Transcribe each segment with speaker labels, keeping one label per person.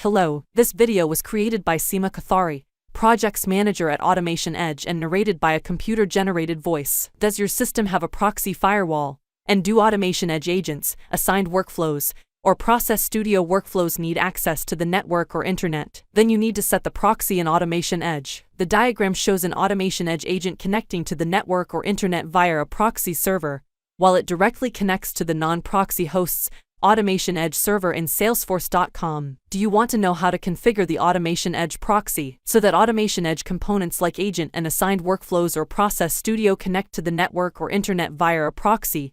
Speaker 1: Hello, this video was created by Seema Kathari, Projects Manager at AutomationEdge and narrated by a computer-generated voice. Does your system have a proxy firewall? And do AutomationEdge agents, assigned workflows, or Process Studio workflows need access to the network or internet? Then you need to set the proxy in AutomationEdge. The diagram shows an AutomationEdge agent connecting to the network or internet via a proxy server, while it directly connects to the non-proxy host's AutomationEdge server in Salesforce.com. Do you want to know how to configure the AutomationEdge proxy so that AutomationEdge components like agent and assigned workflows or Process Studio connect to the network or internet via a proxy,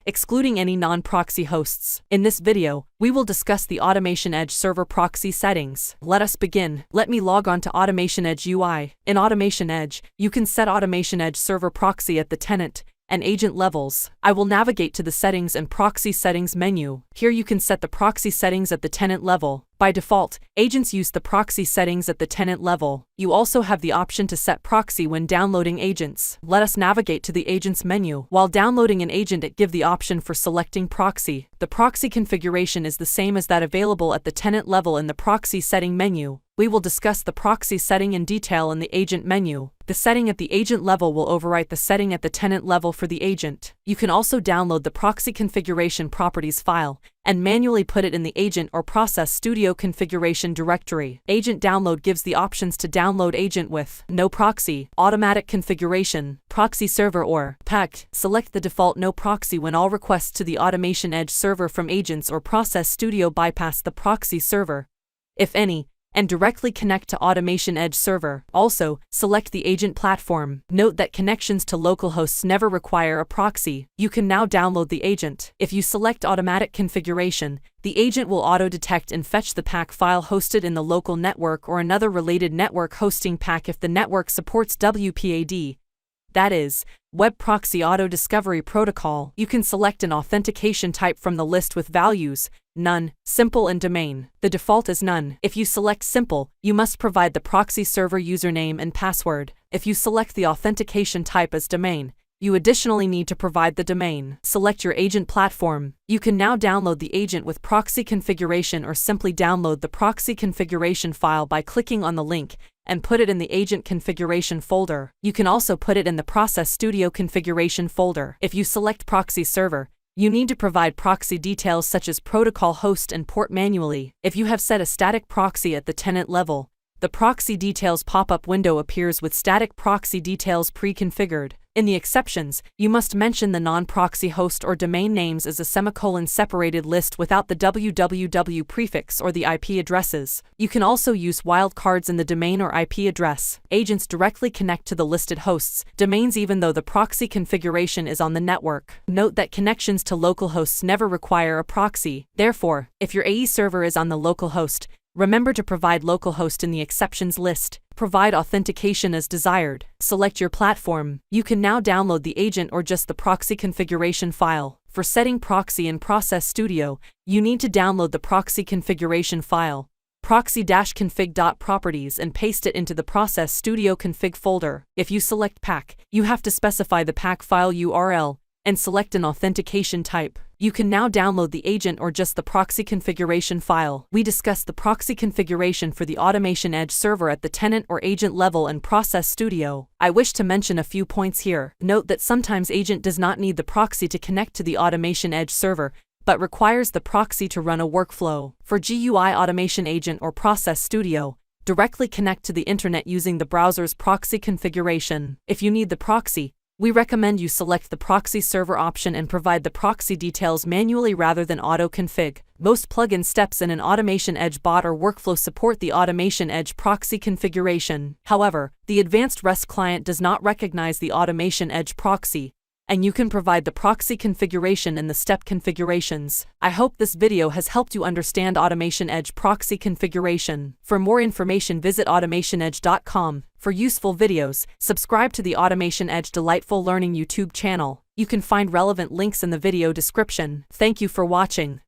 Speaker 1: excluding any non-proxy hosts? In this video, we will discuss the AutomationEdge server proxy settings. Let us begin. Let me log on to AutomationEdge UI. In AutomationEdge, you can set AutomationEdge server proxy at the tenant and agent levels. I will navigate to the Settings and Proxy Settings menu. Here you can set the proxy settings at the tenant level. By default, agents use the proxy settings at the tenant level. You also have the option to set proxy when downloading agents. Let us navigate to the Agents menu. While downloading an agent, it gives the option for selecting proxy. The proxy configuration is the same as that available at the tenant level in the Proxy Setting menu. We will discuss the proxy setting in detail in the Agent menu. The setting at the agent level will overwrite the setting at the tenant level for the agent. You can also download the proxy configuration properties file and manually put it in the Agent or Process Studio configuration directory. Agent download gives the options to download agent with no proxy, automatic configuration, proxy server, or PAC. Select the default no proxy when all requests to the AutomationEdge server from agents or Process Studio bypass the proxy server, if any, and directly connect to AutomationEdge server. Also, select the agent platform. Note that connections to localhosts never require a proxy. You can now download the agent. If you select automatic configuration, the agent will auto-detect and fetch the PAC file hosted in the local network or another related network hosting PAC if the network supports WPAD. That is, Web Proxy Auto Discovery Protocol. You can select an authentication type from the list with values none, simple, and domain. The default is none. If you select simple, you must provide the proxy server username and password. If you select the authentication type as domain, you additionally need to provide the domain. Select your agent platform. You can now download the agent with proxy configuration or simply download the proxy configuration file by clicking on the link and put it in the agent configuration folder. You can also put it in the Process Studio configuration folder. If you select proxy server, you need to provide proxy details such as protocol host and port manually. If you have set a static proxy at the tenant level, the proxy details pop-up window appears with static proxy details pre-configured. In the exceptions, you must mention the non-proxy host or domain names as a semicolon-separated list without the www prefix or the IP addresses. You can also use wildcards in the domain or IP address. Agents directly connect to the listed hosts' domains even though the proxy configuration is on the network. Note that connections to localhosts never require a proxy. Therefore, if your AE server is on the localhost, remember to provide localhost in the exceptions list. Provide authentication as desired. Select your platform. You can now download the agent or just the proxy configuration file. For setting proxy in Process Studio, you need to download the proxy configuration file, proxy-config.properties, and paste it into the Process Studio config folder. If you select PAC, you have to specify the PAC file URL and select an authentication type. You can now download the agent or just the proxy configuration file. We discussed the proxy configuration for the AutomationEdge server at the tenant or agent level in Process Studio. I wish to mention a few points here. Note that sometimes agent does not need the proxy to connect to the AutomationEdge server, but requires the proxy to run a workflow. For GUI Automation Agent or Process Studio, directly connect to the internet using the browser's proxy configuration. If you need the proxy, we recommend you select the proxy server option and provide the proxy details manually rather than auto-config. Most plugin steps in an AutomationEdge bot or workflow support the AutomationEdge proxy configuration. However, the advanced REST client does not recognize the AutomationEdge proxy, and you can provide the proxy configuration in the step configurations. I hope this video has helped you understand AutomationEdge proxy configuration. For more information, visit AutomationEdge.com. For useful videos, subscribe to the AutomationEdge Delightful Learning YouTube channel. You can find relevant links in the video description. Thank you for watching.